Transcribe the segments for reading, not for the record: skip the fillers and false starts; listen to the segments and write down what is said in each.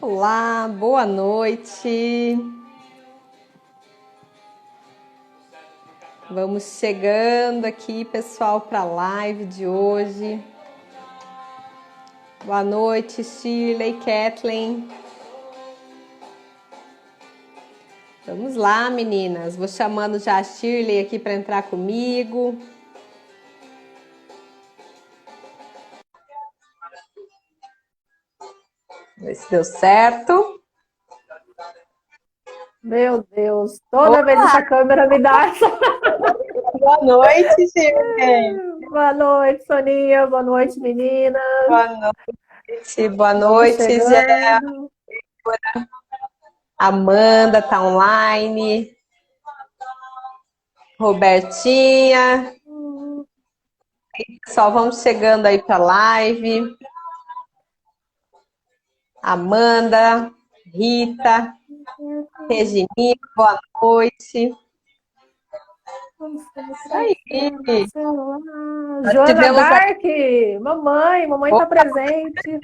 Olá, boa noite. Vamos chegando aqui, pessoal, para a live de hoje. Boa noite, Shirley, Kathleen. Vamos lá, meninas. Vou chamando já a Shirley aqui para entrar comigo. Ver se deu certo. Meu Deus, toda vez essa câmera me dá essa... Boa noite, Shirley. Boa noite, Soninha. Boa noite, meninas. Boa noite. Boa noite, Zé. Amanda tá online. Robertinha. Pessoal, vamos chegando aí para a live. Amanda, Rita, Regininha, boa noite. Aí. Joana Dark, mamãe tá presente.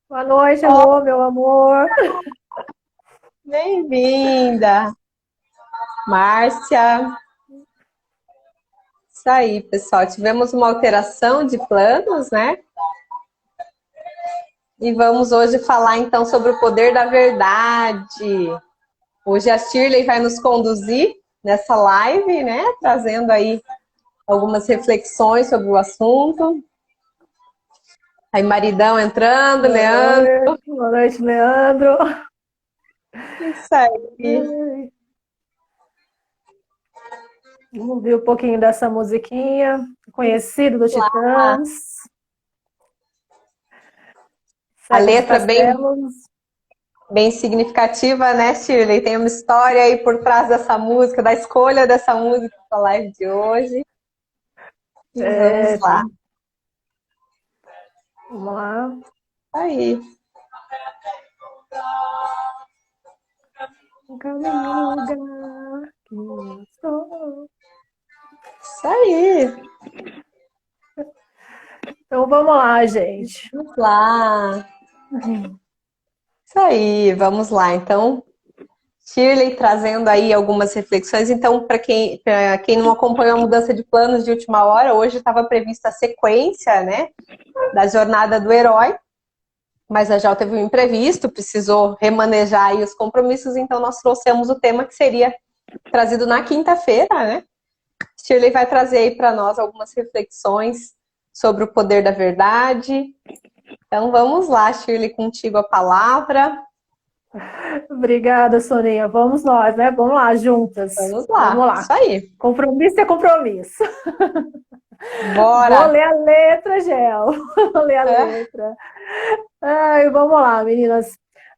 Boa noite, amor, meu amor. Bem-vinda. Márcia. Isso aí, pessoal. Tivemos uma alteração de planos, né? E vamos hoje falar, então, sobre o poder da verdade. Hoje a Shirley vai nos conduzir nessa live, né? Trazendo aí algumas reflexões sobre o assunto. Aí, maridão entrando, Leandro. Boa noite, Leandro. Isso aí. Vamos ouvir um pouquinho dessa musiquinha, conhecido do Titãs. A letra bem significativa, né, Shirley? Tem uma história aí por trás dessa música, da escolha dessa música para a live de hoje. Vamos lá. Vamos lá. Aí. Isso aí. Então vamos lá, gente. Vamos lá. Isso aí, vamos lá. Então, Shirley trazendo aí algumas reflexões. Então, para quem não acompanhou a mudança de planos de última hora, hoje estava prevista a sequência, né, da jornada do herói, mas a Jal teve um imprevisto, precisou remanejar aí os compromissos, então nós trouxemos o tema que seria trazido na quinta-feira, né? Shirley vai trazer aí para nós algumas reflexões sobre o poder da verdade. Então vamos lá, Shirley, contigo a palavra. Obrigada, Soninha. Vamos nós, né? Vamos lá, juntas. Vamos lá. Isso aí. Compromisso é compromisso. Bora! Vou ler a letra, Gel. Vou ler a letra. Ai, vamos lá, meninas.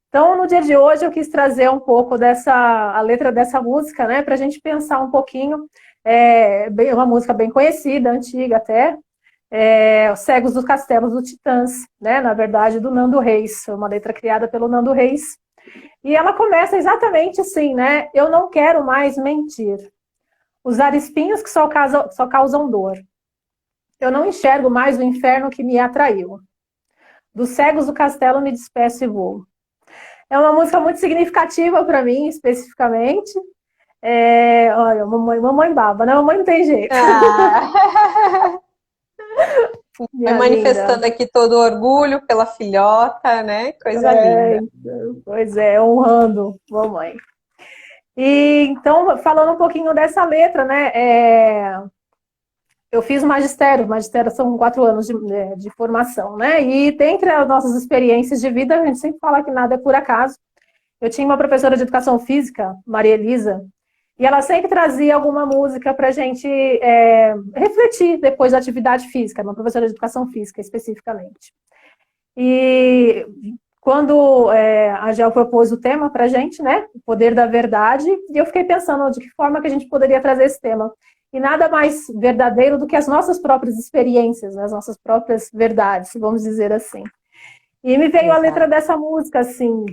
Então, no dia de hoje, eu quis trazer um pouco a letra dessa música, né? Pra gente pensar um pouquinho. É uma música bem conhecida, antiga até. Os Cegos dos Castelos do Titãs, né? Na verdade, do Nando Reis. Foi uma letra criada pelo Nando Reis. E ela começa exatamente assim, né? Eu não quero mais mentir. Usar espinhos que só causam dor. Eu não enxergo mais o inferno que me atraiu. Dos cegos do castelo me despeço e vou. É uma música muito significativa para mim, especificamente. Olha, mamãe baba, né? Mamãe não tem jeito. Vai manifestando aqui todo o orgulho pela filhota, né? Coisa linda. Pois é, honrando mamãe. E então, falando um pouquinho dessa letra, né? Eu fiz magistério são 4 anos de formação, né? E dentre as nossas experiências de vida, a gente sempre fala que nada é por acaso. Eu tinha uma professora de educação física, Maria Elisa, e ela sempre trazia alguma música para a gente refletir depois da atividade física, uma professora de educação física especificamente. E quando a Gel propôs o tema para a gente, né, o poder da verdade, e eu fiquei pensando de que forma que a gente poderia trazer esse tema. E nada mais verdadeiro do que as nossas próprias experiências, né, as nossas próprias verdades, vamos dizer assim. E me veio a letra dessa música, assim,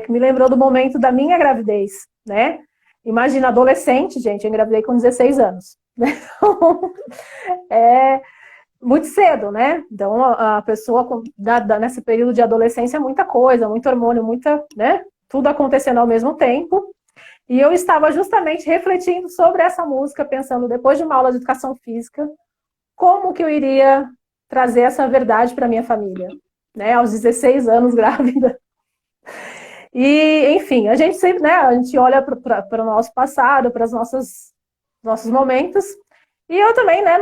que me lembrou do momento da minha gravidez, né? Imagina, adolescente, gente, eu engravidei com 16 anos. Né? muito cedo, né? Então, a pessoa, nesse período de adolescência, muita coisa, muito hormônio, muita, né? Tudo acontecendo ao mesmo tempo. E eu estava justamente refletindo sobre essa música, pensando, depois de uma aula de educação física, como que eu iria trazer essa verdade para minha família, né? Aos 16 anos, grávida. E, enfim, a gente sempre, né? A gente olha para o nosso passado, para os nossos momentos. E eu também, né,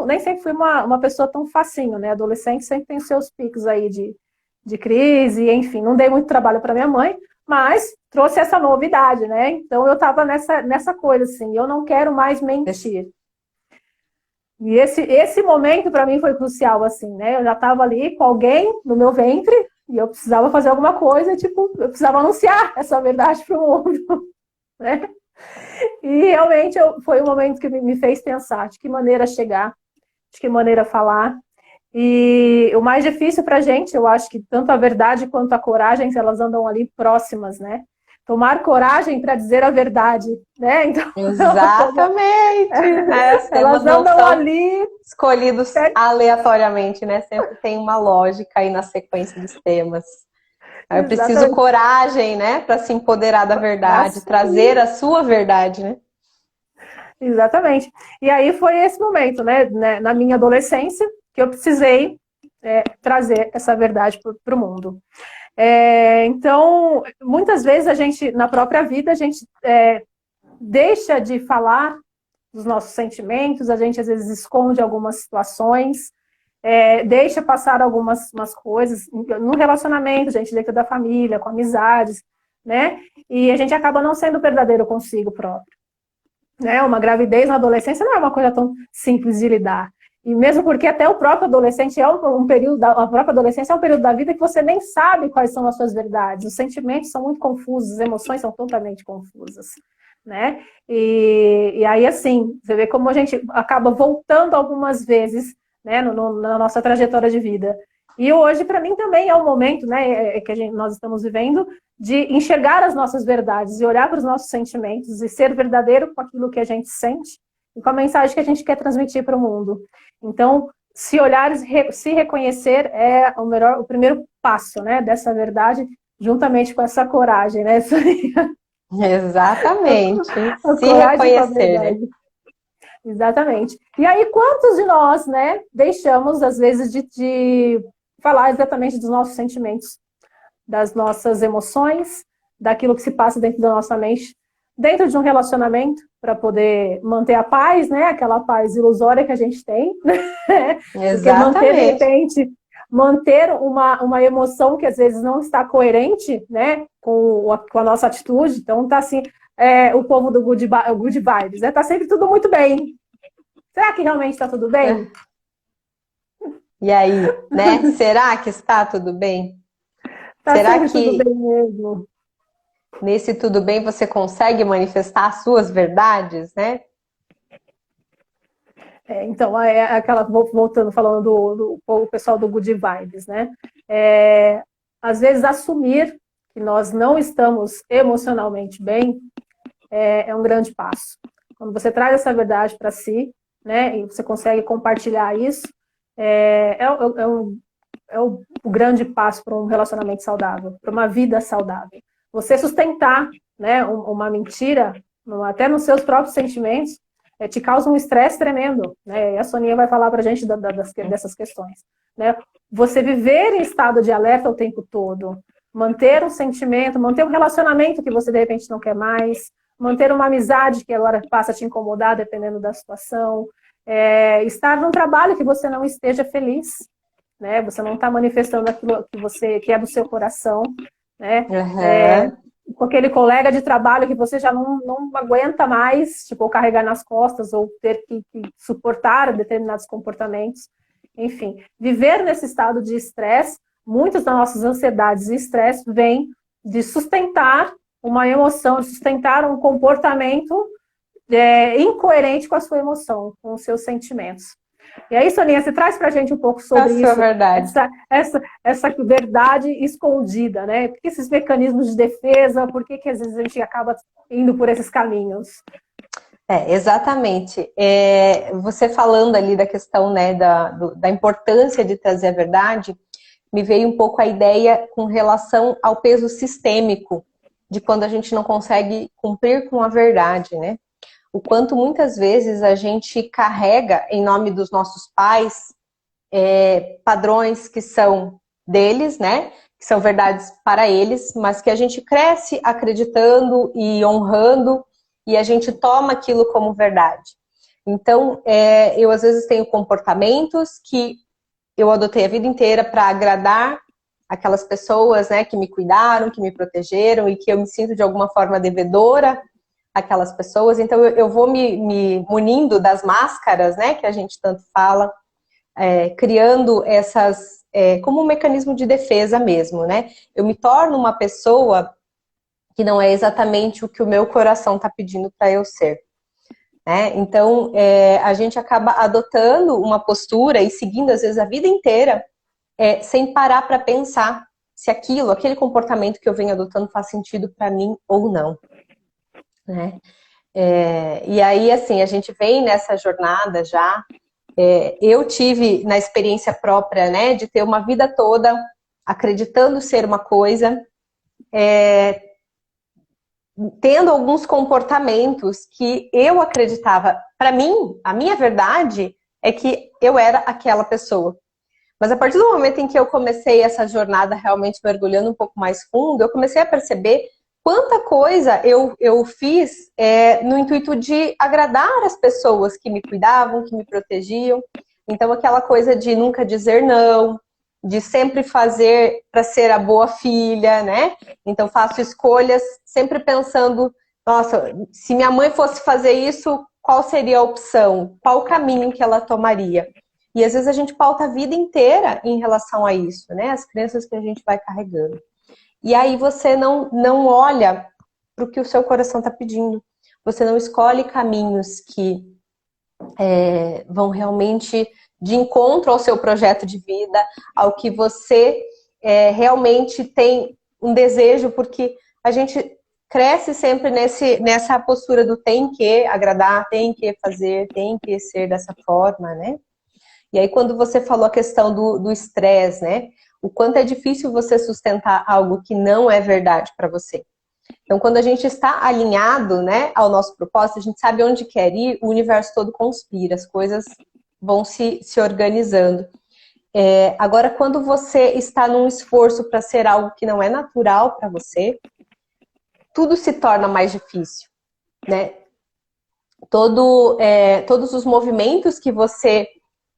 nem sempre fui uma pessoa tão facinho, né? Adolescente sempre tem seus picos aí de crise, enfim, não dei muito trabalho para minha mãe, mas trouxe essa novidade, né? Então eu estava nessa coisa assim, eu não quero mais mentir. E esse momento para mim foi crucial, assim, né? Eu já estava ali com alguém no meu ventre e eu precisava fazer alguma coisa, tipo, eu precisava anunciar essa verdade para o mundo, né? E realmente foi um momento que me fez pensar de que maneira chegar, de que maneira falar. E o mais difícil para a gente, eu acho que tanto a verdade quanto a coragem, elas andam ali próximas, né? Tomar coragem para dizer a verdade, né? Então, Exatamente, né? Os elas temas não andam são ali escolhidos aleatoriamente, né? Sempre tem uma lógica aí na sequência dos temas. Eu preciso exatamente coragem, né, para se empoderar da verdade, trazer a sua verdade, né? Exatamente. E aí foi esse momento, né, na minha adolescência, que eu precisei trazer essa verdade para o mundo. Então, muitas vezes a gente, na própria vida, a gente deixa de falar dos nossos sentimentos, a gente às vezes esconde algumas situações, deixa passar algumas coisas no relacionamento, gente, dentro da família, com amizades, né? E a gente acaba não sendo verdadeiro consigo próprio. Né? Uma gravidez na adolescência não é uma coisa tão simples de lidar. E mesmo porque até o próprio adolescente um período, a própria adolescência é um período da vida que você nem sabe quais são as suas verdades. Os sentimentos são muito confusos, as emoções são totalmente confusas, né? E aí, assim, você vê como a gente acaba voltando algumas vezes, né, na nossa trajetória de vida. E hoje, para mim, também é o momento, né, que nós estamos vivendo de enxergar as nossas verdades e olhar para os nossos sentimentos e ser verdadeiro com aquilo que a gente sente e com a mensagem que a gente quer transmitir para o mundo. Então, se olhar, se reconhecer é o primeiro passo, né, dessa verdade, juntamente com essa coragem, né? Exatamente. A Se coragem com a reconhecer, né? verdade. Exatamente. E aí, quantos de nós, né, deixamos, às vezes, de falar exatamente dos nossos sentimentos, das nossas emoções, daquilo que se passa dentro da nossa mente, dentro de um relacionamento, para poder manter a paz, né? Aquela paz ilusória que a gente tem, né? Porque manter, de repente, manter uma emoção que às vezes não está coerente, né, com a nossa atitude. Então, tá assim, o povo do good vibes, né? Tá sempre tudo muito bem. Será que realmente está tudo bem? E aí, né? Será que está tudo bem? Tá Será sempre que tudo bem mesmo? nesse tudo bem você consegue manifestar as suas verdades, né? Então, voltando, falando do pessoal do Good Vibes, né? Às vezes, assumir que nós não estamos emocionalmente bem é um grande passo. Quando você traz essa verdade para si, né, e você consegue compartilhar isso, o grande passo para um relacionamento saudável, para uma vida saudável. Você sustentar, né, uma mentira, até nos seus próprios sentimentos, te causa um estresse tremendo, né? E a Soninha vai falar para a gente dessas questões, né? Você viver em estado de alerta o tempo todo, manter um sentimento, manter um relacionamento que você de repente não quer mais, manter uma amizade que agora passa a te incomodar dependendo da situação, estar num trabalho que você não esteja feliz, né? Você não está manifestando aquilo que é do seu coração, né? Com aquele colega de trabalho que você já não aguenta mais, tipo, carregar nas costas ou ter que suportar determinados comportamentos. Enfim, viver nesse estado de estresse, muitas das nossas ansiedades e estresse vêm de sustentar uma emoção, de sustentar um comportamento incoerente com a sua emoção, com os seus sentimentos. E aí, Soninha, você traz para a gente um pouco sobre isso, verdade. essa verdade escondida, né? Por que esses mecanismos de defesa, por que às vezes a gente acaba indo por esses caminhos? Exatamente. Você falando ali da questão, né, da importância de trazer a verdade, me veio um pouco a ideia com relação ao peso sistêmico de quando a gente não consegue cumprir com a verdade, né? O quanto muitas vezes a gente carrega, em nome dos nossos pais, padrões que são deles, né? Que são verdades para eles, mas que a gente cresce acreditando e honrando, e a gente toma aquilo como verdade. Então, eu às vezes tenho comportamentos que eu adotei a vida inteira para agradar aquelas pessoas, né, que me cuidaram, que me protegeram e que eu me sinto de alguma forma devedora àquelas pessoas. Então, eu vou me munindo das máscaras, né, que a gente tanto fala, criando essas, como um mecanismo de defesa mesmo, né? Eu me torno uma pessoa que não é exatamente o que o meu coração está pedindo para eu ser. Né? Então, a gente acaba adotando uma postura e seguindo, às vezes, a vida inteira, sem parar para pensar se aquele comportamento que eu venho adotando faz sentido para mim ou não. Né? E aí, assim, a gente vem nessa jornada já. Eu tive na experiência própria, né, de ter uma vida toda acreditando ser uma coisa, tendo alguns comportamentos que eu acreditava. Para mim, a minha verdade é que eu era aquela pessoa. Mas a partir do momento em que eu comecei essa jornada realmente mergulhando um pouco mais fundo, eu comecei a perceber quanta coisa eu fiz no intuito de agradar as pessoas que me cuidavam, que me protegiam. Então, aquela coisa de nunca dizer não, de sempre fazer para ser a boa filha, né? Então, faço escolhas sempre pensando, nossa, se minha mãe fosse fazer isso, qual seria a opção? Qual o caminho que ela tomaria? E às vezes a gente pauta a vida inteira em relação a isso, né? As crenças que a gente vai carregando. E aí você não olha para o que o seu coração está pedindo. Você não escolhe caminhos que vão realmente de encontro ao seu projeto de vida, ao que você realmente tem um desejo, porque a gente cresce sempre nessa postura do tem que agradar, tem que fazer, tem que ser dessa forma, né? E aí quando você falou a questão do estresse, né? O quanto é difícil você sustentar algo que não é verdade para você. Então, quando a gente está alinhado, né, ao nosso propósito, a gente sabe onde quer ir, o universo todo conspira, as coisas vão se organizando. Agora, quando você está num esforço para ser algo que não é natural para você, tudo se torna mais difícil, né? Todos os movimentos que você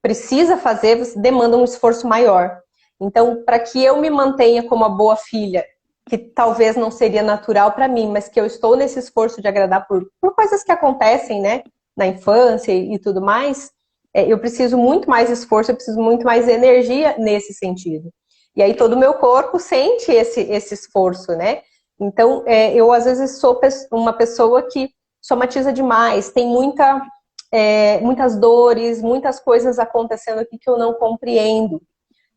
precisa fazer, você demanda um esforço maior. Então, para que eu me mantenha como a boa filha, que talvez não seria natural para mim, mas que eu estou nesse esforço de agradar por coisas que acontecem, né, na infância e tudo mais, eu preciso muito mais esforço, eu preciso muito mais energia nesse sentido. E aí todo o meu corpo sente esse esforço, né? Então, eu às vezes sou uma pessoa que somatiza demais, tem muitas dores, muitas coisas acontecendo aqui que eu não compreendo.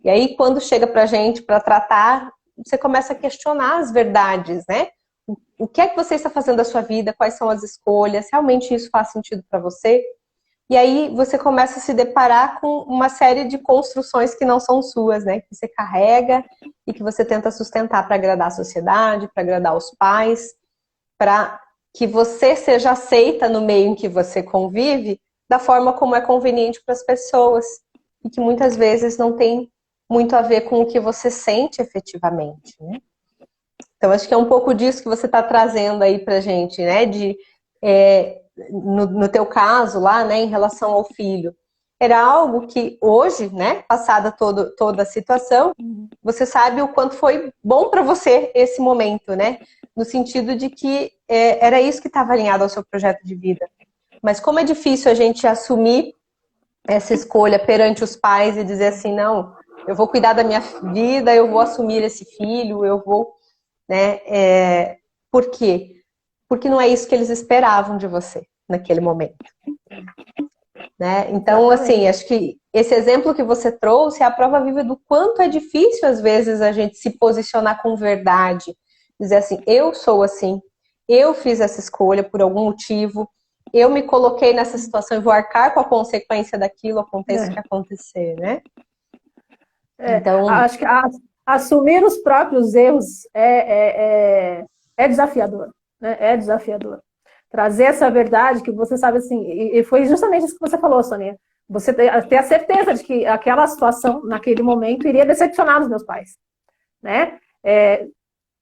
E aí, quando chega pra gente para tratar, você começa a questionar as verdades, né? O que é que você está fazendo da sua vida? Quais são as escolhas? Realmente isso faz sentido para você? E aí você começa a se deparar com uma série de construções que não são suas, né? Que você carrega e que você tenta sustentar para agradar a sociedade, para agradar os pais, para que você seja aceita no meio em que você convive da forma como é conveniente para as pessoas e que muitas vezes não tem muito a ver com o que você sente efetivamente, né? Então, acho que é um pouco disso que você está trazendo aí pra gente, né? No teu caso lá, né, em relação ao filho. Era algo que hoje, né, passada toda a situação, você sabe o quanto foi bom para você esse momento, né? No sentido de que era isso que estava alinhado ao seu projeto de vida. Mas como é difícil a gente assumir essa escolha perante os pais e dizer assim, não, eu vou cuidar da minha vida, eu vou assumir esse filho, eu vou, né? Por quê? Porque não é isso que eles esperavam de você naquele momento. Né? Então, assim, acho que esse exemplo que você trouxe é a prova viva do quanto é difícil, às vezes, a gente se posicionar com verdade. Dizer assim, eu sou assim, eu fiz essa escolha por algum motivo, eu me coloquei nessa situação e vou arcar com a consequência daquilo, aconteça o que acontecer, né? Então, acho que assumir os próprios erros é desafiador, né? É desafiador. Trazer essa verdade que você sabe assim, e foi justamente isso que você falou, Sonia. Você ter a certeza de que aquela situação, naquele momento, iria decepcionar os meus pais, né?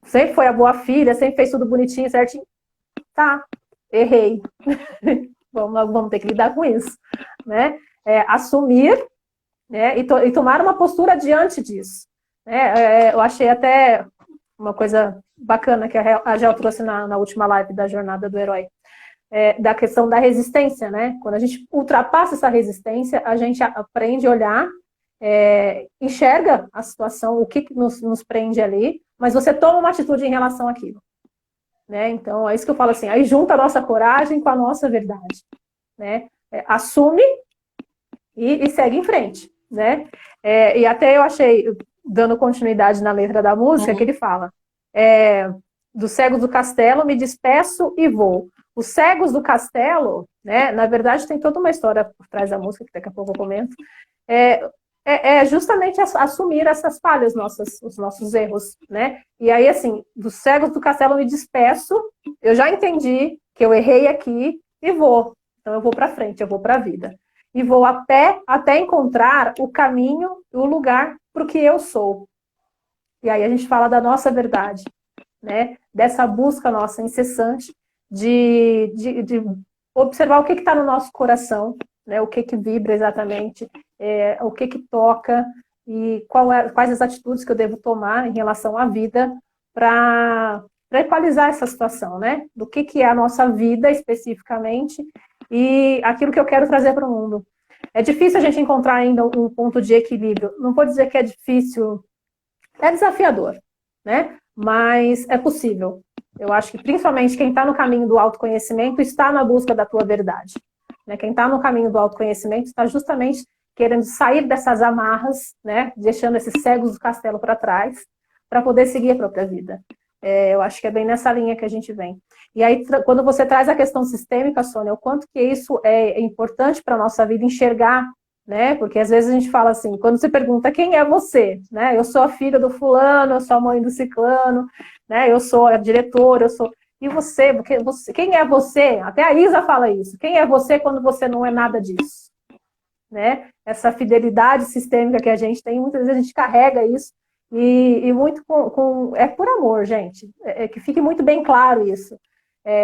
Sempre foi a boa filha, sempre fez tudo bonitinho, certinho. Tá, errei. Vamos ter que lidar com isso, né? Assumir, né? E tomar uma postura diante disso. Eu achei até uma coisa bacana que a Gel trouxe na última live da Jornada do Herói, da questão da resistência, né? Quando a gente ultrapassa essa resistência, a gente aprende a olhar, enxerga a situação, o que nos prende ali, mas você toma uma atitude em relação àquilo. Né? Então, é isso que eu falo assim, aí junta a nossa coragem com a nossa verdade. Né? Assume e segue em frente. Né? E até eu achei, dando continuidade na letra da música, que ele fala, dos cegos do castelo me despeço e vou. Os cegos do castelo, né, na verdade tem toda uma história por trás da música, que daqui a pouco eu comento, justamente assumir essas falhas nossas, os nossos erros, né? E aí, assim, dos cegos do castelo eu me despeço, eu já entendi que eu errei aqui e vou. Então eu vou para frente, eu vou para a vida. E vou até encontrar o caminho, o lugar para o que eu sou. E aí a gente fala da nossa verdade, né? Dessa busca nossa incessante de observar o que está no nosso coração, né? O que vibra exatamente, o que toca e quais as atitudes que eu devo tomar em relação à vida para equalizar essa situação, né? Do que é a nossa vida especificamente e aquilo que eu quero trazer para o mundo. É difícil a gente encontrar ainda um ponto de equilíbrio. Não vou dizer que é difícil, é desafiador, né? Mas é possível. Eu acho que principalmente quem está no caminho do autoconhecimento está na busca da tua verdade. Né? Quem está no caminho do autoconhecimento está justamente querendo sair dessas amarras, né? Deixando esses cegos do castelo para trás, para poder seguir a própria vida. Eu acho que é bem nessa linha que a gente vem. E aí, quando você traz a questão sistêmica, Sônia, o quanto que isso é importante para a nossa vida enxergar, né? Porque às vezes a gente fala assim, quando você pergunta quem é você, né? Eu sou a filha do fulano, eu sou a mãe do ciclano, né? Eu sou a diretora, eu sou... E você, quem é você? Até a Isa fala isso. Quem é você quando você não é nada disso? Né? Essa fidelidade sistêmica que a gente tem, muitas vezes a gente carrega isso e muito é por amor, gente. Que fique muito bem claro isso.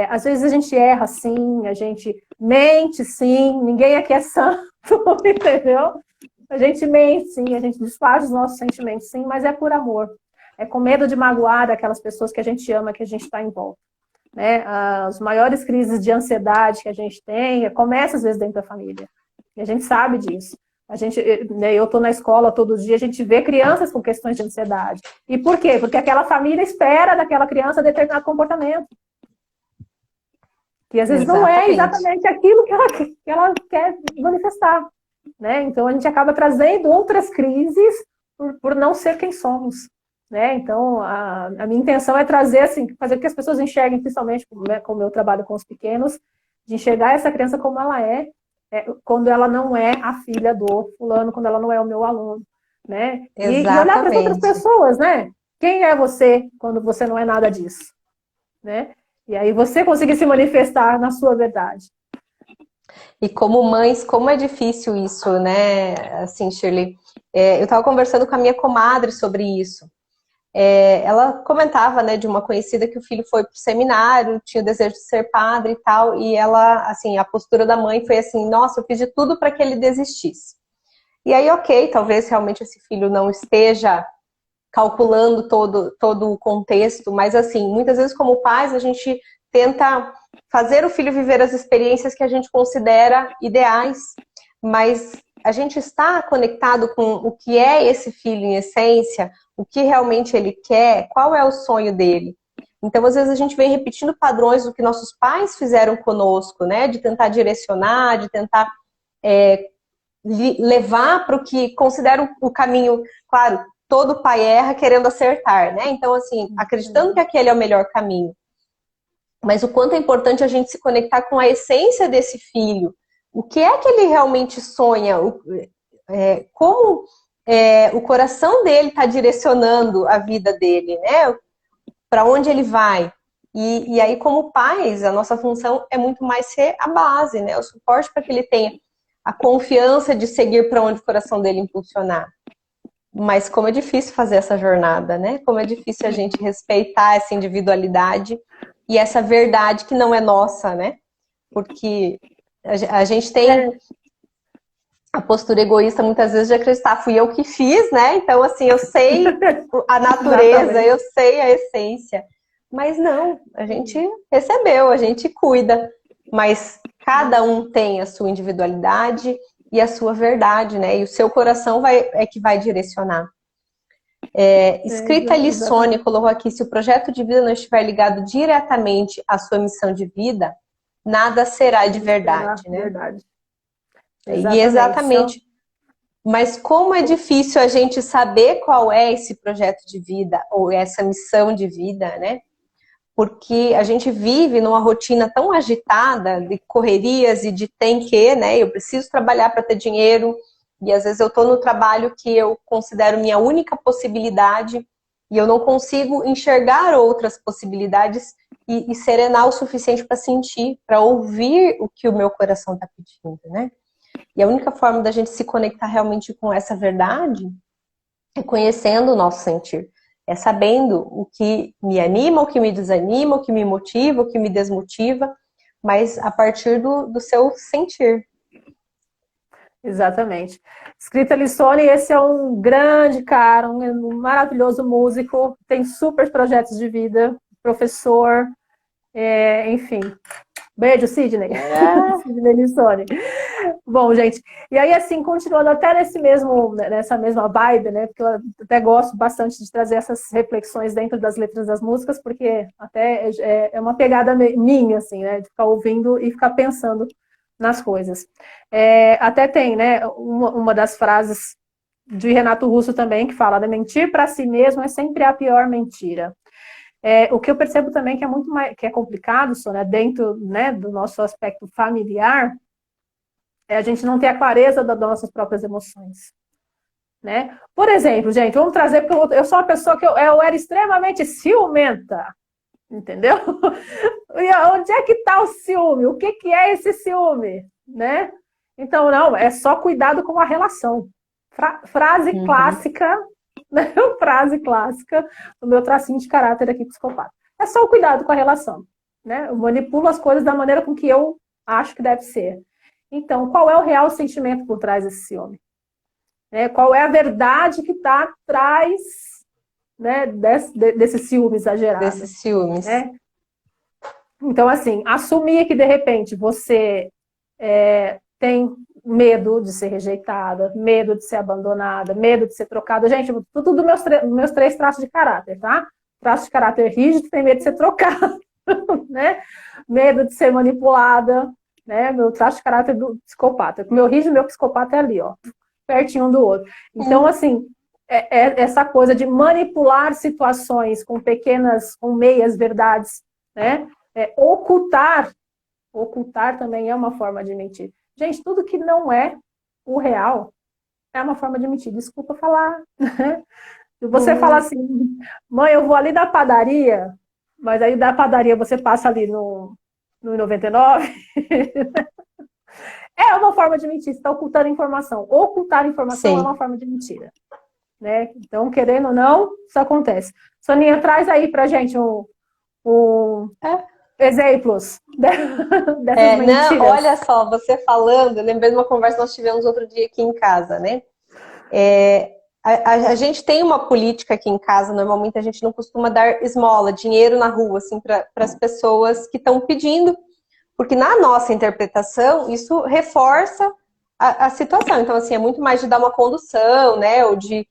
Às vezes a gente erra sim, a gente mente sim, ninguém aqui é santo, entendeu? A gente mente sim, a gente desfaz os nossos sentimentos sim, mas é por amor. É com medo de magoar aquelas pessoas que a gente ama, que a gente está em volta. Né? As maiores crises de ansiedade que a gente tem, começa às vezes dentro da família. E a gente sabe disso. Eu estou na escola todo dia, a gente vê crianças com questões de ansiedade. E por quê? Porque aquela família espera daquela criança determinado comportamento. Que às vezes não é exatamente aquilo que ela quer manifestar. Né? Então a gente acaba trazendo outras crises por não ser quem somos. Né? Então a minha intenção é trazer, assim, fazer com que as pessoas enxerguem, principalmente com o meu trabalho com os pequenos, de enxergar essa criança como ela quando ela não é a filha do fulano, quando ela não é o meu aluno, né? E olhar para as outras pessoas, né? Quem é você quando você não é nada disso, né? E aí você conseguir se manifestar na sua verdade. E como mães, como é difícil isso, né? Assim, Shirley, eu estava conversando com a minha comadre sobre isso. Ela comentava, né, de uma conhecida que o filho foi para o seminário, tinha o desejo de ser padre e tal, e ela, assim, a postura da mãe foi assim, nossa, eu fiz de tudo para que ele desistisse. E aí, ok, talvez realmente esse filho não esteja calculando todo o contexto, mas assim, muitas vezes como pais a gente tenta fazer o filho viver as experiências que a gente considera ideais, mas a gente está conectado com o que é esse filho em essência, o que realmente ele quer, qual é o sonho dele. Então, às vezes, a gente vem repetindo padrões do que nossos pais fizeram conosco, né? De tentar direcionar, de tentar levar para o que considera o caminho. Claro, todo pai erra querendo acertar, né? Então, assim, acreditando que aquele é o melhor caminho. mas o quanto é importante a gente se conectar com a essência desse filho. O que é que ele realmente sonha? Como o coração dele está direcionando a vida dele, né? Para onde ele vai? E aí, como pais, a nossa função é muito mais ser a base, né? O suporte para que ele tenha a confiança de seguir para onde o coração dele impulsionar. Mas como é difícil fazer essa jornada, né? Como é difícil a gente respeitar essa individualidade e essa verdade que não é nossa, né? Porque a gente tem a postura egoísta muitas vezes de acreditar, fui eu que fiz, né? Então, assim, eu sei a natureza, eu sei a essência. Mas não, a gente recebeu, a gente cuida. Mas cada um tem a sua individualidade e a sua verdade, né? E o seu coração é que vai direcionar. Escrita Lissone colocou aqui, se o projeto de vida não estiver ligado diretamente à sua missão de vida, nada será de verdade, né? Verdade. Exatamente. Mas como é difícil a gente saber qual é esse projeto de vida ou essa missão de vida, né? Porque a gente vive numa rotina tão agitada de correrias e de tem que, né? Eu preciso trabalhar para ter dinheiro e às vezes eu estou no trabalho que eu considero minha única possibilidade e eu não consigo enxergar outras possibilidades e serenar o suficiente para sentir, para ouvir o que o meu coração está pedindo, né? E a única forma da gente se conectar realmente com essa verdade é conhecendo o nosso sentir. É sabendo o que me anima, o que me desanima, o que me motiva, o que me desmotiva, mas a partir do seu sentir. Exatamente. Escrita Lissone, esse é um grande cara, um maravilhoso músico, tem super projetos de vida, professor, enfim. Beijo, Sidney. Sidney Lissone. Bom, gente, e aí assim, continuando até nessa mesma vibe, né, porque eu até gosto bastante de trazer essas reflexões dentro das letras das músicas, porque até é uma pegada minha, assim, né, de ficar ouvindo e ficar pensando nas coisas. Até tem, né, uma das frases de Renato Russo também, que fala, né, mentir para si mesmo é sempre a pior mentira. O que eu percebo também que é muito mais, que é complicado, Sônia, dentro, né, do nosso aspecto familiar, a gente não ter a clareza das nossas próprias emoções, né? Por exemplo, gente, vamos trazer, porque eu sou uma pessoa que eu era extremamente ciumenta, entendeu? E onde é que está o ciúme? O que é esse ciúme, né? Então, não, é só cuidado com a relação. Frase clássica, né? Frase clássica do meu tracinho de caráter aqui psicopata. É só o cuidado com a relação, né? Eu manipulo as coisas da maneira com que eu acho que deve ser. Então, qual é o real sentimento por trás desse ciúme? Qual é a verdade que está atrás, né, desse ciúme exagerado? Desses ciúmes. Né? Então, assim, assumir que, de repente, você tem medo de ser rejeitada, medo de ser abandonada, medo de ser trocada. Gente, tudo dos meus 3 traços de caráter, tá? Traço de caráter rígido, tem medo de ser trocada, né? Medo de ser manipulada, né? Meu traço de caráter do psicopata. Meu rígido e meu psicopata é ali, ó, pertinho um do outro. Então, assim, essa coisa de manipular situações com meias verdades, né? Ocultar também é uma forma de mentir. Gente, tudo que não é o real é uma forma de mentir. Desculpa falar. Você fala assim, mãe, eu vou ali da padaria, mas aí da padaria você passa ali no 99. É uma forma de mentir, você está ocultando informação. Ocultar informação é uma forma de mentira. Né? Então, querendo ou não, isso acontece. Soninha, traz aí pra gente exemplos dessas mentiras. Não, olha só, você falando, eu lembrei de uma conversa que nós tivemos outro dia aqui em casa, né? A gente tem uma política aqui em casa, normalmente a gente não costuma dar esmola, dinheiro na rua, assim, para as pessoas que estão pedindo, porque na nossa interpretação, isso reforça a situação. Então, assim, é muito mais de dar uma condução, né? Ou de,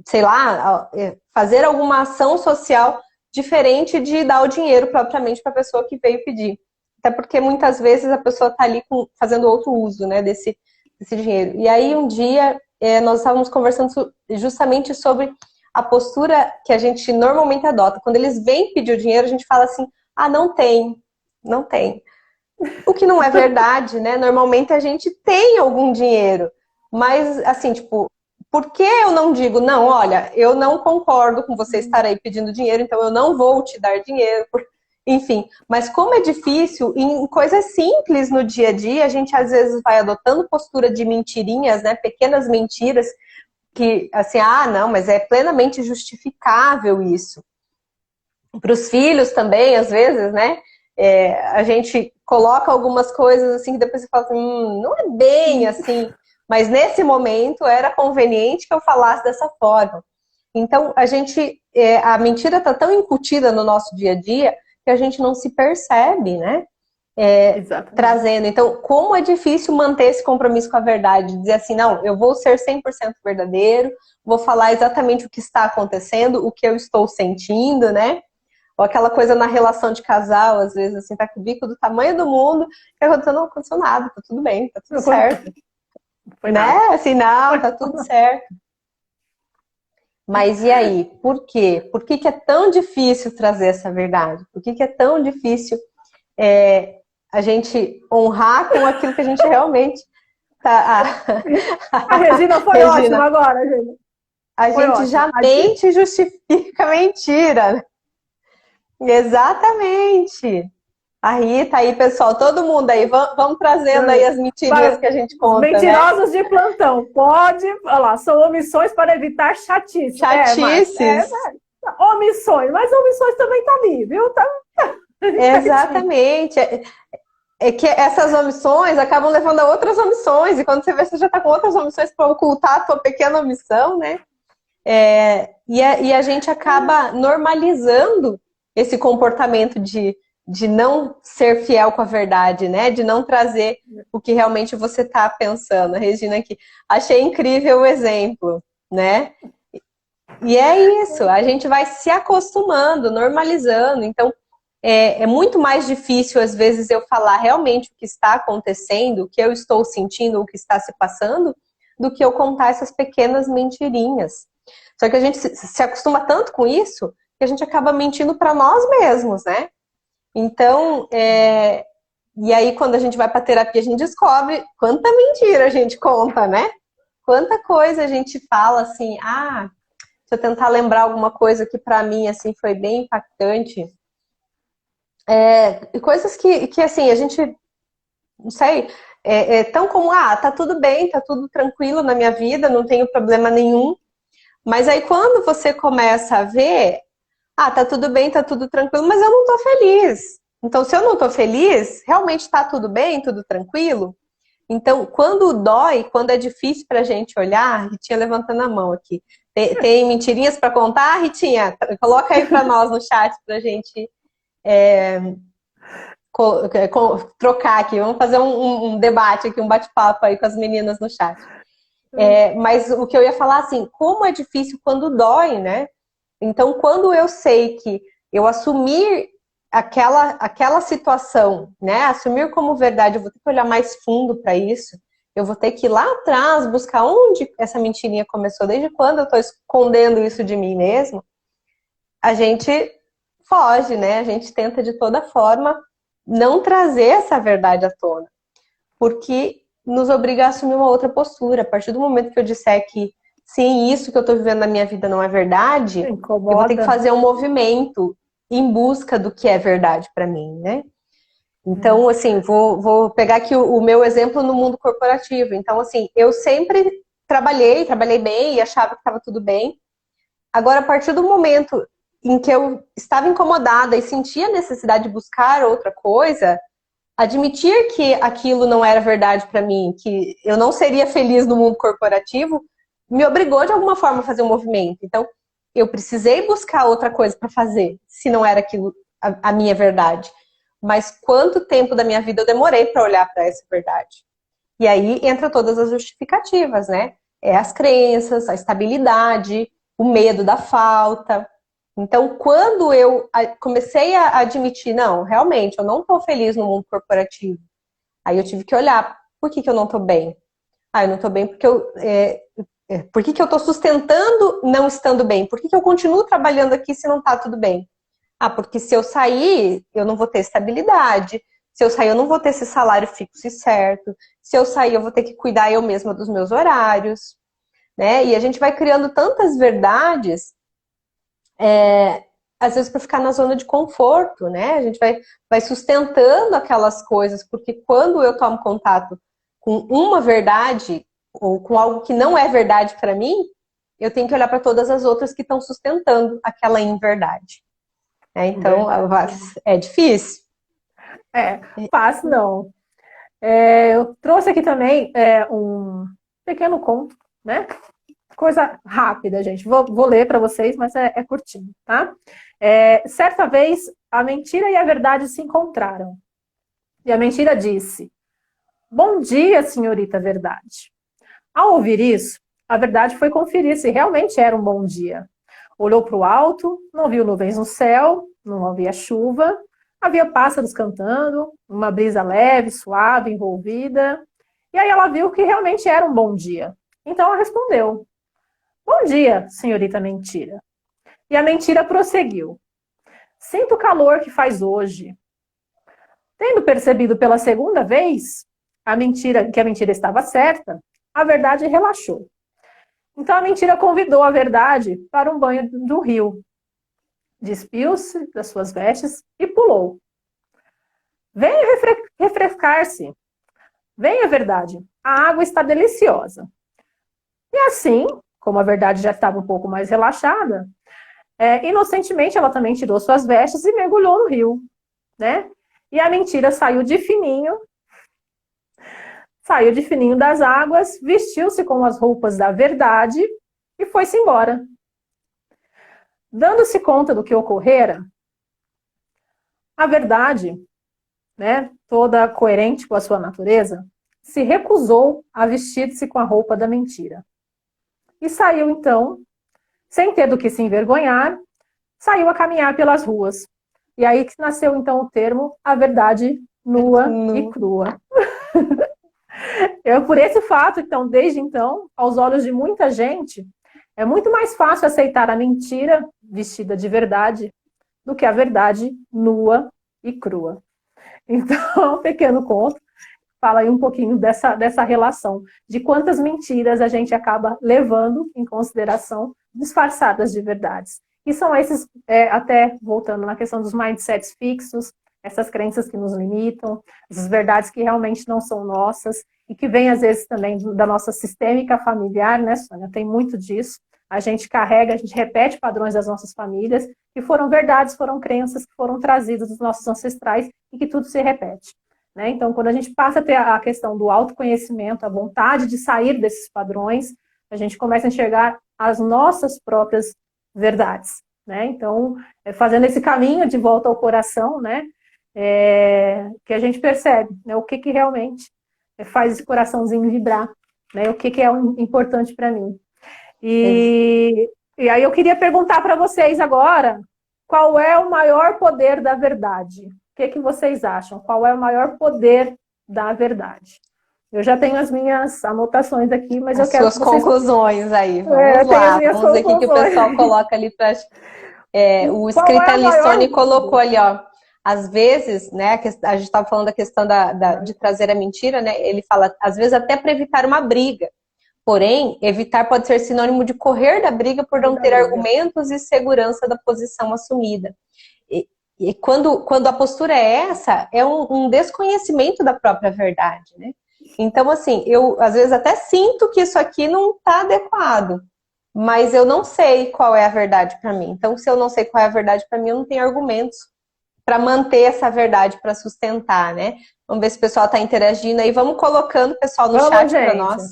sei lá, fazer alguma ação social diferente de dar o dinheiro propriamente para a pessoa que veio pedir. Até porque muitas vezes a pessoa está ali fazendo outro uso, né, desse dinheiro. E aí um dia nós estávamos conversando justamente sobre a postura que a gente normalmente adota. Quando eles vêm pedir o dinheiro, a gente fala assim, Ah, não tem, não tem. O que não é verdade, né? Normalmente a gente tem algum dinheiro, mas assim, tipo, por que eu não digo, não, olha, eu não concordo com você estar aí pedindo dinheiro, então eu não vou te dar dinheiro, enfim. Mas como é difícil, em coisas simples no dia a dia, a gente às vezes vai adotando postura de mentirinhas, né? Pequenas mentiras, que assim, ah, não, mas é plenamente justificável isso. Para os filhos também, às vezes, né? A gente coloca algumas coisas assim que depois você fala assim, não é bem assim, mas nesse momento era conveniente que eu falasse dessa forma. Então, a mentira está tão incutida no nosso dia a dia que a gente não se percebe, né? Exatamente. Trazendo. Então, como é difícil manter esse compromisso com a verdade, dizer assim, não, eu vou ser 100% verdadeiro, vou falar exatamente o que está acontecendo, o que eu estou sentindo, né? Ou aquela coisa na relação de casal, às vezes, assim, tá com o bico do tamanho do mundo, que aconteceu, não aconteceu nada, tá tudo bem, tá tudo Não certo. foi Né? nada. Assim, não, tá tudo certo. Mas e aí? Por quê? Por que é tão difícil trazer essa verdade? Por que é tão difícil a gente honrar com aquilo que a gente realmente tá... A Regina foi ótima Regina, agora, gente. a Foi gente ótima. já mente e justifica a mentira. Exatamente. A Rita aí, pessoal, todo mundo aí, vamos trazendo aí as mentirinhas que a gente Os conta, né? mentirosos de plantão. Pode, olha lá, são omissões para evitar chatice. Márcia, Chatices. omissões, mas omissões também tá ali, viu? Tá ali pertinho. Exatamente. É que essas omissões acabam levando a outras omissões, e quando você vê, você já está com outras omissões para ocultar a tua pequena omissão, né? E a gente acaba normalizando esse comportamento de não ser fiel com a verdade, né? De não trazer o que realmente você está pensando. A Regina aqui. Achei incrível o exemplo, né? E é isso, a gente vai se acostumando, normalizando. Então, é muito mais difícil, às vezes, eu falar realmente o que está acontecendo, o que eu estou sentindo, o que está se passando, do que eu contar essas pequenas mentirinhas. Só que a gente se acostuma tanto com isso que a gente acaba mentindo para nós mesmos, né? Então, e aí quando a gente vai para terapia, a gente descobre quanta mentira a gente conta, né? Quanta coisa a gente fala assim, se eu tentar lembrar alguma coisa que para mim assim foi bem impactante, e coisas que assim a gente não sei, tão como tá tudo bem, tá tudo tranquilo na minha vida, não tenho problema nenhum. Mas aí quando você começa a ver, tá tudo bem, tá tudo tranquilo, mas eu não tô feliz. Então, se eu não tô feliz, realmente tá tudo bem, tudo tranquilo? Então, quando dói, quando é difícil pra gente olhar, Ritinha levantando a mão aqui. Tem mentirinhas para contar, Ritinha? Coloca aí para nós no chat pra gente trocar aqui. Vamos fazer um debate aqui, um bate-papo aí com as meninas no chat. Mas o que eu ia falar assim, como é difícil quando dói, né? Então, quando eu sei que eu assumir aquela situação, né? Assumir como verdade, eu vou ter que olhar mais fundo para isso. Eu vou ter que ir lá atrás buscar onde essa mentirinha começou, desde quando eu estou escondendo isso de mim mesmo. A gente foge, né? A gente tenta de toda forma não trazer essa verdade à tona, porque nos obriga a assumir uma outra postura. A partir do momento que eu disser que sim, isso que eu estou vivendo na minha vida não é verdade, eu vou ter que Incomoda. fazer um movimento em busca do que é verdade para mim, né? Então, assim, vou pegar aqui o meu exemplo no mundo corporativo. Então, assim, eu sempre trabalhei bem e achava que estava tudo bem. Agora, a partir do momento em que eu estava incomodada e sentia a necessidade de buscar outra coisa, admitir que aquilo não era verdade para mim, que eu não seria feliz no mundo corporativo, me obrigou de alguma forma a fazer um movimento. Então, eu precisei buscar outra coisa para fazer, se não era aquilo a minha verdade. Mas quanto tempo da minha vida eu demorei para olhar para essa verdade? E aí entra todas as justificativas, né? As crenças, a estabilidade, o medo da falta. Então, quando eu comecei a admitir, não, realmente, eu não estou feliz no mundo corporativo. Aí eu tive que olhar, por que eu não estou bem? Eu não estou bem porque por que eu estou sustentando não estando bem? Por que eu continuo trabalhando aqui se não está tudo bem? Ah, porque se eu sair, eu não vou ter estabilidade. Se eu sair, eu não vou ter esse salário fixo e certo. Se eu sair, eu vou ter que cuidar eu mesma dos meus horários, né? E a gente vai criando tantas verdades, às vezes para ficar na zona de conforto, né? A gente vai sustentando aquelas coisas, porque quando eu tomo contato com uma verdade ou com algo que não é verdade para mim, eu tenho que olhar para todas as outras que estão sustentando aquela inverdade. Então, Verdade. é difícil. Fácil não. Eu trouxe aqui também um pequeno conto, né? Coisa rápida, gente. Vou ler para vocês, mas é curtinho, tá? Certa vez, a mentira e a verdade se encontraram. E a mentira disse: Bom dia, senhorita verdade. Ao ouvir isso, a verdade foi conferir se realmente era um bom dia. Olhou para o alto, não viu nuvens no céu, não havia chuva, havia pássaros cantando, uma brisa leve, suave, envolvida. E aí ela viu que realmente era um bom dia. Então ela respondeu: Bom dia, senhorita mentira. E a mentira prosseguiu: Sinto o calor que faz hoje. Tendo percebido pela segunda vez que a mentira estava certa, a verdade relaxou. Então a mentira convidou a verdade para um banho do rio. Despiu-se das suas vestes e pulou. Venha refrescar-se. Venha, verdade. A água está deliciosa. E assim, como a verdade já estava um pouco mais relaxada, inocentemente ela também tirou suas vestes e mergulhou no rio, né? E a mentira saiu de fininho das águas, vestiu-se com as roupas da verdade e foi-se embora. Dando-se conta do que ocorrera, a verdade, né, toda coerente com a sua natureza, se recusou a vestir-se com a roupa da mentira. E saiu, então, sem ter do que se envergonhar, saiu a caminhar pelas ruas. E aí que nasceu, então, o termo a verdade nua e crua. Por esse fato, então, desde então, aos olhos de muita gente, é muito mais fácil aceitar a mentira vestida de verdade do que a verdade nua e crua. Então, um pequeno conto fala aí um pouquinho dessa relação, de quantas mentiras a gente acaba levando em consideração disfarçadas de verdades. E são esses, até voltando na questão dos mindsets fixos, essas crenças que nos limitam, essas verdades que realmente não são nossas e que vêm, às vezes, também da nossa sistêmica familiar, né, Sônia? Tem muito disso. A gente carrega, a gente repete padrões das nossas famílias, que foram verdades, foram crenças que foram trazidas dos nossos ancestrais e que tudo se repete. Né? Então, quando a gente passa a ter a questão do autoconhecimento, a vontade de sair desses padrões, a gente começa a enxergar as nossas próprias verdades. Né? Então, fazendo esse caminho de volta ao coração, né? Que a gente percebe, né? O que realmente faz esse coraçãozinho vibrar, né? O que é importante para mim. E aí eu queria perguntar para vocês agora, qual é o maior poder da verdade? O que vocês acham? Qual é o maior poder da verdade? Eu já tenho as minhas anotações aqui, mas eu quero que vocês... Suas conclusões aí, vamos lá. Vamos ver o que o pessoal coloca ali para... o Escrita Listone colocou ali, ó. Às vezes, né, a gente estava falando da questão de trazer a mentira, né? Ele fala, às vezes até para evitar uma briga. Porém, evitar pode ser sinônimo de correr da briga por não ter argumentos e segurança da posição assumida. E quando a postura é essa, é um desconhecimento da própria verdade, né? Então, assim, eu às vezes até sinto que isso aqui não está adequado, mas eu não sei qual é a verdade para mim. Então, se eu não sei qual é a verdade para mim, eu não tenho argumentos para manter essa verdade, para sustentar, né? Vamos ver se o pessoal está interagindo aí. Vamos colocando o pessoal no chat para nós,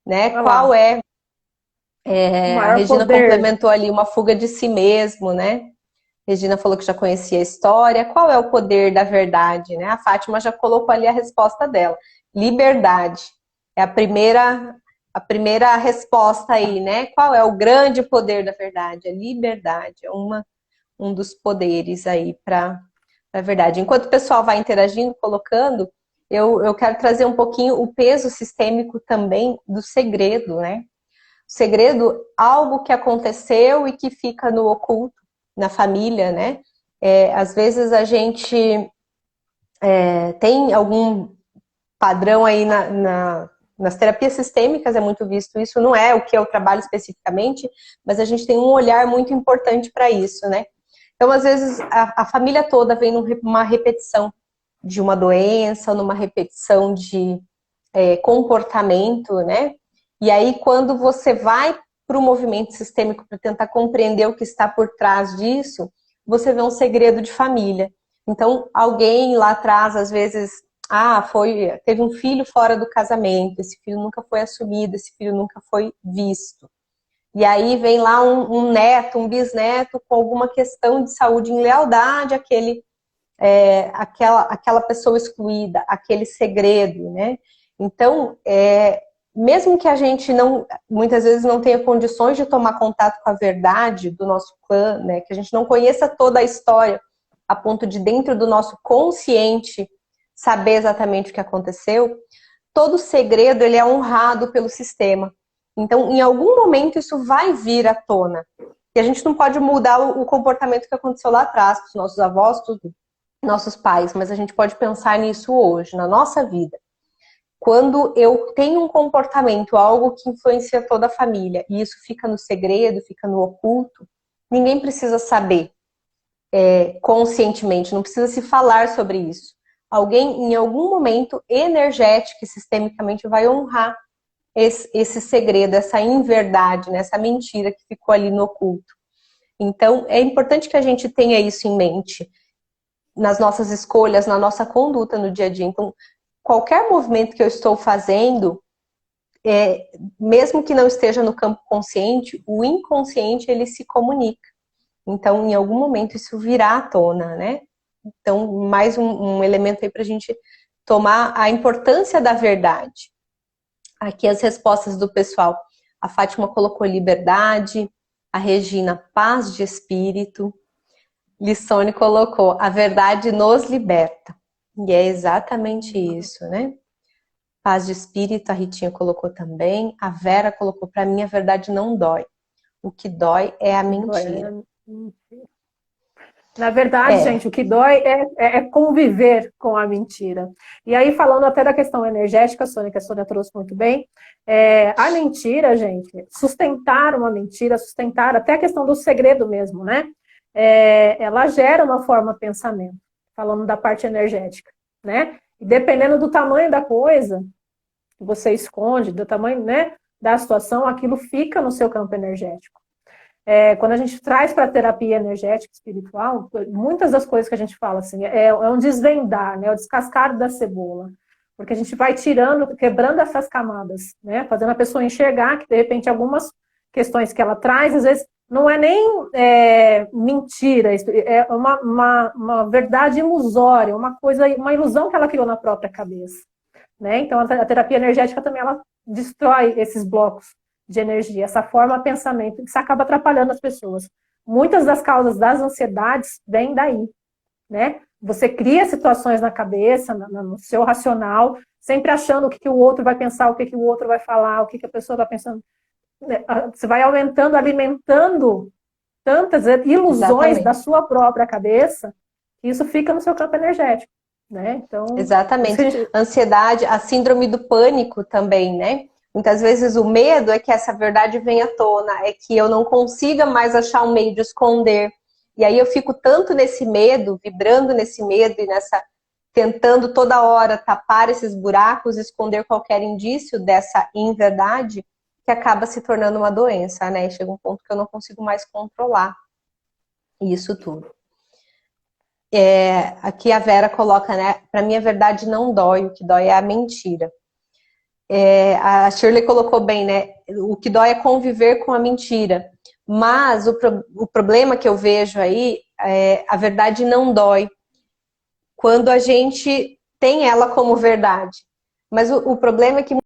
né? Qual é a Regina poder. Complementou ali uma fuga de si mesmo, né? Regina falou que já conhecia a história. Qual é o poder da verdade, né? A Fátima já colocou ali a resposta dela. Liberdade. É a primeira resposta aí, né? Qual é o grande poder da verdade? A liberdade. É um dos poderes aí para a verdade. Enquanto o pessoal vai interagindo, colocando, eu quero trazer um pouquinho o peso sistêmico também do segredo, né? O segredo, algo que aconteceu e que fica no oculto, na família, né? Às vezes a gente tem algum padrão aí nas terapias sistêmicas, é muito visto isso, não é o que eu trabalho especificamente, mas a gente tem um olhar muito importante para isso, né? Então, às vezes, a família toda vem numa repetição de uma doença, numa repetição de comportamento, né? E aí, quando você vai para o movimento sistêmico para tentar compreender o que está por trás disso, você vê um segredo de família. Então, alguém lá atrás, às vezes, teve um filho fora do casamento, esse filho nunca foi assumido, esse filho nunca foi visto. E aí vem lá um neto, um bisneto com alguma questão de saúde em lealdade, aquela pessoa excluída, aquele segredo, né? Então, mesmo que a gente muitas vezes não tenha condições de tomar contato com a verdade do nosso clã, né? Que a gente não conheça toda a história a ponto de dentro do nosso consciente saber exatamente o que aconteceu, todo segredo ele é honrado pelo sistema. Então, em algum momento isso vai vir à tona. E a gente não pode mudar o comportamento que aconteceu lá atrás, com os nossos avós, tudo, nossos pais, mas a gente pode pensar nisso hoje, na nossa vida. Quando eu tenho um comportamento, algo que influencia toda a família, e isso fica no segredo, fica no oculto, ninguém precisa saber conscientemente, não precisa se falar sobre isso. Alguém, em algum momento, energético e sistemicamente, vai honrar esse segredo, essa inverdade, né? Essa mentira que ficou ali no oculto. Então, é importante que a gente tenha isso em mente nas nossas escolhas, na nossa conduta no dia a dia. Então, qualquer movimento que eu estou fazendo, mesmo que não esteja no campo consciente, o inconsciente, ele se comunica. Então, em algum momento, isso virá à tona, né? Então, mais um elemento aí para a gente tomar a importância da verdade. Aqui as respostas do pessoal. A Fátima colocou liberdade, a Regina, paz de espírito. Lissone colocou, a verdade nos liberta. E é exatamente isso, né? Paz de espírito, a Ritinha colocou também. A Vera colocou, para mim a verdade não dói. O que dói é a mentira. Na verdade, gente, o que dói é conviver com a mentira. E aí, falando até da questão energética, Sônia, que a Sônia trouxe muito bem, a mentira, gente, sustentar uma mentira, sustentar até a questão do segredo mesmo, né? Ela gera uma forma de pensamento, falando da parte energética, né? E dependendo do tamanho da coisa que você esconde, do tamanho, né, da situação, aquilo fica no seu campo energético. Quando a gente traz para a terapia energética espiritual, muitas das coisas que a gente fala assim, é um desvendar, né, o descascar da cebola, porque a gente vai tirando, quebrando essas camadas, né, fazendo a pessoa enxergar que de repente algumas questões que ela traz, às vezes não é nem mentira, é uma verdade ilusória, uma ilusão que ela criou na própria cabeça, né? Então a terapia energética também ela destrói esses blocos de energia, essa forma de pensamento, que isso acaba atrapalhando as pessoas. Muitas das causas das ansiedades vêm daí, né? Você cria situações na cabeça, no seu racional, sempre achando o que o outro vai pensar, o que o outro vai falar, o que a pessoa está pensando. Você vai aumentando, alimentando tantas ilusões Exatamente. Da sua própria cabeça, que isso fica no seu campo energético, né? Então, Exatamente. Ansiedade, a síndrome do pânico também, né? Muitas vezes o medo é que essa verdade venha à tona, é que eu não consiga mais achar um meio de esconder. E aí eu fico tanto nesse medo, vibrando nesse medo e tentando toda hora tapar esses buracos, esconder qualquer indício dessa inverdade, que acaba se tornando uma doença, né? Chega um ponto que eu não consigo mais controlar isso tudo. Aqui a Vera coloca, né? Para mim a verdade não dói, o que dói é a mentira. A Shirley colocou bem, né? O que dói é conviver com a mentira. Mas o problema que eu vejo aí a verdade não dói quando a gente tem ela como verdade. Mas o problema é que